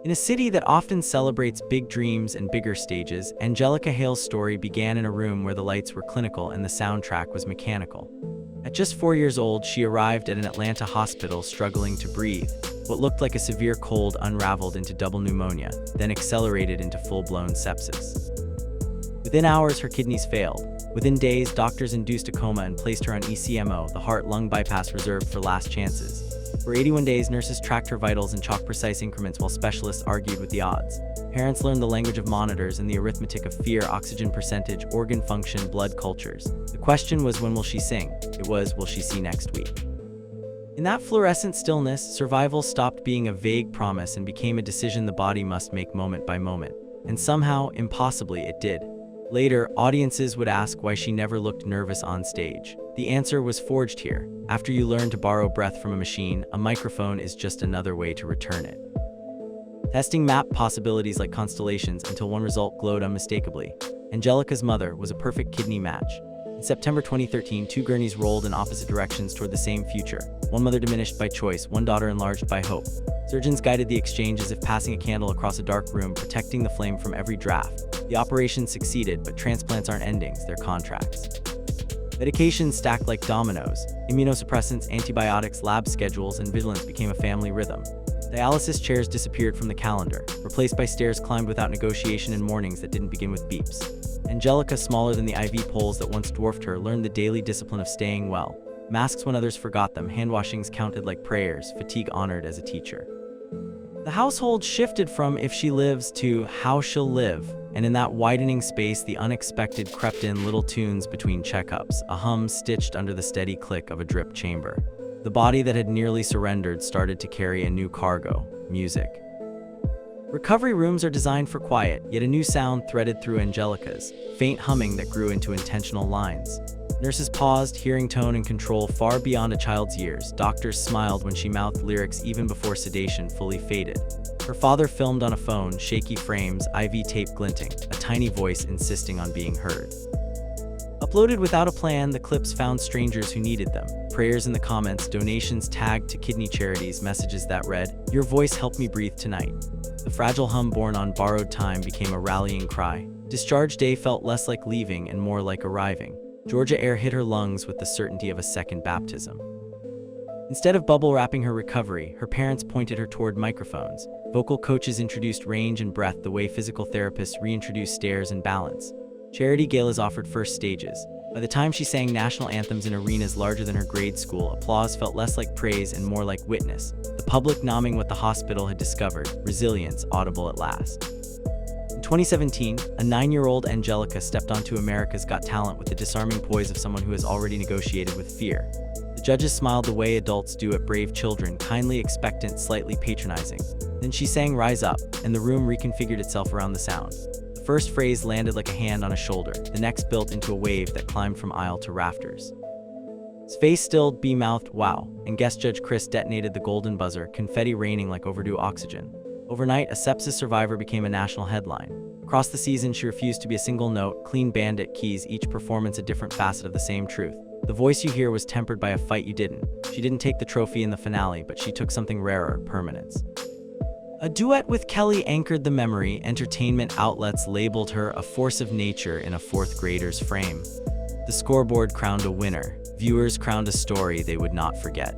In a city that often celebrates big dreams and bigger stages, Angelica Hale's story began in a room where the lights were clinical and the soundtrack was mechanical. At just 4 years old, she arrived at an Atlanta hospital struggling to breathe. What looked like a severe cold unraveled into double pneumonia, then accelerated into full-blown sepsis. Within hours, her kidneys failed. Within days, doctors induced a coma and placed her on ECMO, the heart-lung bypass reserved for last chances. For 81 days, nurses tracked her vitals in chalk-precise increments while specialists argued with the odds. Parents learned the language of monitors and the arithmetic of fear, oxygen percentage, organ function, blood cultures. The question was, when will she sing? It was, will she see next week? In that fluorescent stillness, survival stopped being a vague promise and became a decision the body must make moment by moment. And somehow, impossibly, it did. Later, audiences would ask why she never looked nervous on stage. The answer was forged here. After you learn to borrow breath from a machine, a microphone is just another way to return it. Testing mapped possibilities like constellations until one result glowed unmistakably. Angelica's mother was a perfect kidney match. In September 2013, two gurneys rolled in opposite directions toward the same future. One mother diminished by choice, one daughter enlarged by hope. Surgeons guided the exchange as if passing a candle across a dark room, protecting the flame from every draft. The operation succeeded, but transplants aren't endings, they're contracts. Medications stacked like dominoes. Immunosuppressants, antibiotics, lab schedules, and vigilance became a family rhythm. Dialysis chairs disappeared from the calendar, replaced by stairs climbed without negotiation and mornings that didn't begin with beeps. Angelica, smaller than the IV poles that once dwarfed her, learned the daily discipline of staying well. Masks when others forgot them, hand washings counted like prayers, fatigue honored as a teacher. The household shifted from if she lives to how she'll live, and in that widening space the unexpected crept in, little tunes between checkups, a hum stitched under the steady click of a drip chamber. The body that had nearly surrendered started to carry a new cargo: music. Recovery rooms are designed for quiet, yet a new sound threaded through Angelica's, faint humming that grew into intentional lines. Nurses paused, hearing tone and control far beyond a child's years. Doctors smiled when she mouthed lyrics even before sedation fully faded. Her father filmed on a phone, shaky frames, IV tape glinting, a tiny voice insisting on being heard. Uploaded without a plan, the clips found strangers who needed them. Prayers in the comments, donations tagged to kidney charities, messages that read, "Your voice helped me breathe tonight." The fragile hum born on borrowed time became a rallying cry. Discharge day felt less like leaving and more like arriving. Georgia air hit her lungs with the certainty of a second baptism. Instead of bubble wrapping her recovery, her parents pointed her toward microphones. Vocal coaches introduced range and breath the way physical therapists reintroduced stairs and balance. Charity galas offered first stages. By the time she sang national anthems in arenas larger than her grade school, applause felt less like praise and more like witness. The public nomming what the hospital had discovered: resilience, audible at last. In 2017, a 9-year-old Angelica stepped onto America's Got Talent with the disarming poise of someone who has already negotiated with fear. The judges smiled the way adults do at brave children, kindly expectant, slightly patronizing. Then she sang "Rise Up," and the room reconfigured itself around the sound. The first phrase landed like a hand on a shoulder, the next built into a wave that climbed from aisle to rafters. His face stilled, B-mouthed, "Wow," and guest judge Chris detonated the golden buzzer, confetti raining like overdue oxygen. Overnight, a sepsis survivor became a national headline. Across the season, she refused to be a single note, clean bandit keys, each performance a different facet of the same truth. The voice you hear was tempered by a fight you didn't. She didn't take the trophy in the finale, but she took something rarer: permanence. A duet with Kelly anchored the memory. Entertainment outlets labeled her a force of nature in a fourth grader's frame. The scoreboard crowned a winner. Viewers crowned a story they would not forget.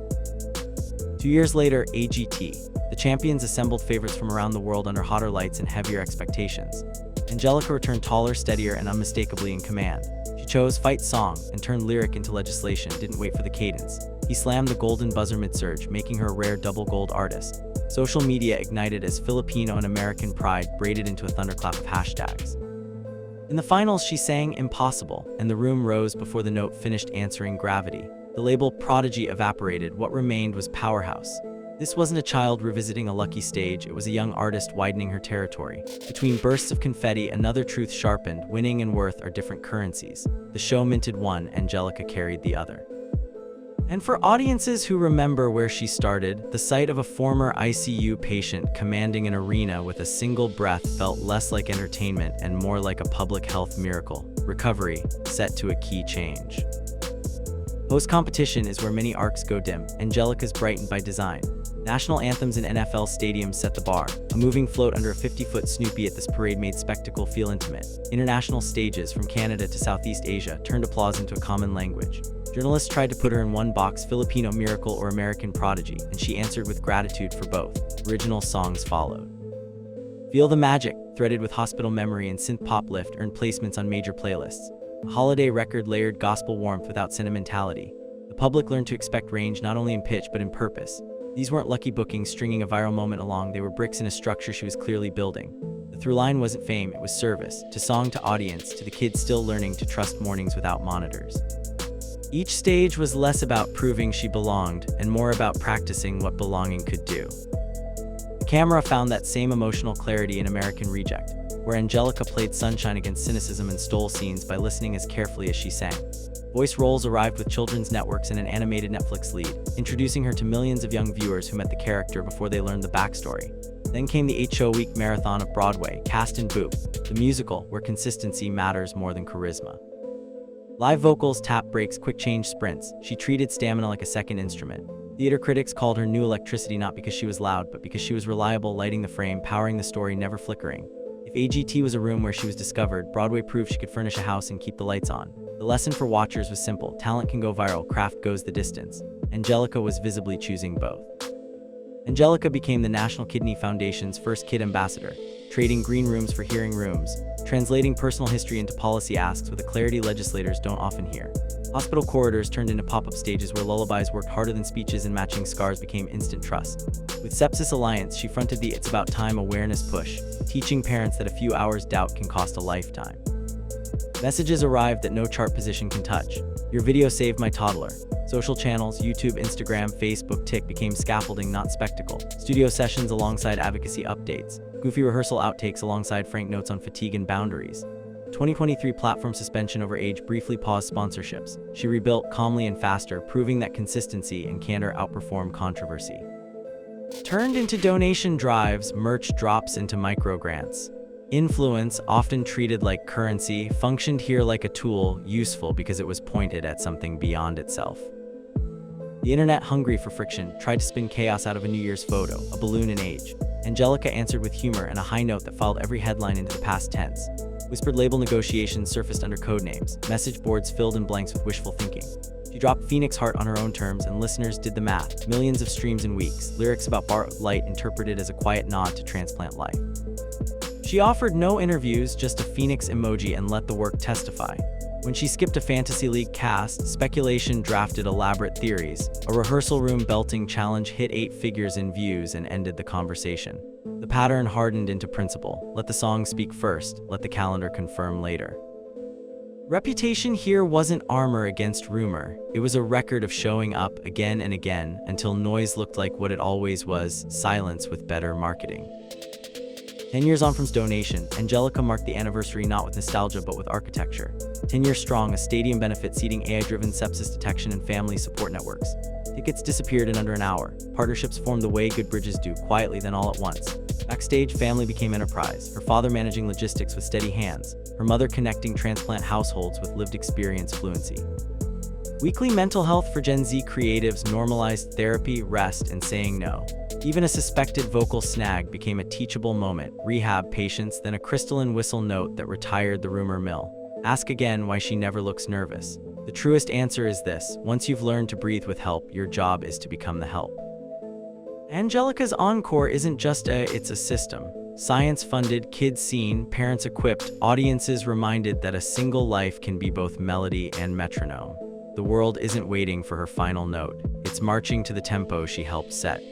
2 years later, AGT. The champions assembled favorites from around the world under hotter lights and heavier expectations. Angelica returned taller, steadier, and unmistakably in command. She chose "Fight Song" and turned lyric into legislation, didn't wait for the cadence. He slammed the golden buzzer mid-surge, making her a rare double gold artist. Social media ignited as Filipino and American pride braided into a thunderclap of hashtags. In the finals, she sang "Impossible," and the room rose before the note finished answering gravity. The label "Prodigy" evaporated. What remained was powerhouse. This wasn't a child revisiting a lucky stage, it was a young artist widening her territory. Between bursts of confetti, another truth sharpened: winning and worth are different currencies. The show minted one, Angelica carried the other. And for audiences who remember where she started, the sight of a former ICU patient commanding an arena with a single breath felt less like entertainment and more like a public health miracle. Recovery, set to a key change. Post-competition is where many arcs go dim. Angelica's brightened by design. National anthems in NFL stadiums set the bar. A moving float under a 50-foot Snoopy at this parade made spectacle feel intimate. International stages from Canada to Southeast Asia turned applause into a common language. Journalists tried to put her in one box, Filipino miracle or American prodigy, and she answered with gratitude for both. Original songs followed. Feel the Magic, threaded with hospital memory and synth-pop lift, earned placements on major playlists. A holiday record layered gospel warmth without sentimentality. The public learned to expect range not only in pitch but in purpose. These weren't lucky bookings stringing a viral moment along, they were bricks in a structure she was clearly building. The through line wasn't fame, it was service, to song, to audience, to the kids still learning to trust mornings without monitors. Each stage was less about proving she belonged and more about practicing what belonging could do. The camera found that same emotional clarity in American Reject, where Angelica played sunshine against cynicism and stole scenes by listening as carefully as she sang. Voice roles arrived with children's networks and an animated Netflix lead, introducing her to millions of young viewers who met the character before they learned the backstory. Then came the 8-show-a-week marathon of Broadway, Cast and Boop, the musical where consistency matters more than charisma. Live vocals, tap breaks, quick change sprints, she treated stamina like a second instrument. Theater critics called her new electricity not because she was loud, but because she was reliable, lighting the frame, powering the story, never flickering. If AGT was a room where she was discovered, Broadway proved she could furnish a house and keep the lights on. The lesson for watchers was simple: talent can go viral, craft goes the distance. Angelica was visibly choosing both. Angelica became the National Kidney Foundation's first kid ambassador, trading green rooms for hearing rooms, translating personal history into policy asks with a clarity legislators don't often hear. Hospital corridors turned into pop-up stages where lullabies worked harder than speeches and matching scars became instant trust. With Sepsis Alliance, she fronted the It's About Time awareness push, teaching parents that a few hours' doubt can cost a lifetime. Messages arrived that no chart position can touch. Your video saved my toddler. Social channels, YouTube, Instagram, Facebook, Tik became scaffolding, not spectacle. Studio sessions alongside advocacy updates. Goofy rehearsal outtakes alongside frank notes on fatigue and boundaries. 2023 platform suspension over age briefly paused sponsorships. She rebuilt calmly and faster, proving that consistency and candor outperform controversy. Turned into donation drives, merch drops into micro grants. Influence, often treated like currency, functioned here like a tool, useful because it was pointed at something beyond itself. The internet, hungry for friction, tried to spin chaos out of a New Year's photo, a balloon in age. Angelica answered with humor and a high note that filed every headline into the past tense. Whispered label negotiations surfaced under code names. Message boards filled in blanks with wishful thinking. She dropped Phoenix Heart on her own terms and listeners did the math. Millions of streams in weeks. Lyrics about borrowed light interpreted as a quiet nod to transplant life. She offered no interviews, just a phoenix emoji, and let the work testify. When she skipped a Fantasy League cast, speculation drafted elaborate theories. A rehearsal room belting challenge hit 8 figures in views and ended the conversation. The pattern hardened into principle. Let the song speak first, let the calendar confirm later. Reputation here wasn't armor against rumor. It was a record of showing up again and again until noise looked like what it always was: silence with better marketing. 10 years on from donation, Angelica marked the anniversary not with nostalgia but with architecture. 10 years strong, a stadium benefit seating AI-driven sepsis detection and family support networks. Tickets disappeared in under an hour. Partnerships formed the way good bridges do, quietly then all at once. Backstage, family became enterprise, her father managing logistics with steady hands, her mother connecting transplant households with lived experience fluency. Weekly mental health for Gen Z creatives normalized therapy, rest, and saying no. Even a suspected vocal snag became a teachable moment, rehab patience, then a crystalline whistle note that retired the rumor mill. Ask again why she never looks nervous. The truest answer is this: once you've learned to breathe with help, your job is to become the help. Angelica's encore isn't just it's a system. Science-funded, kids seen, parents equipped, audiences reminded that a single life can be both melody and metronome. The world isn't waiting for her final note. It's marching to the tempo she helped set.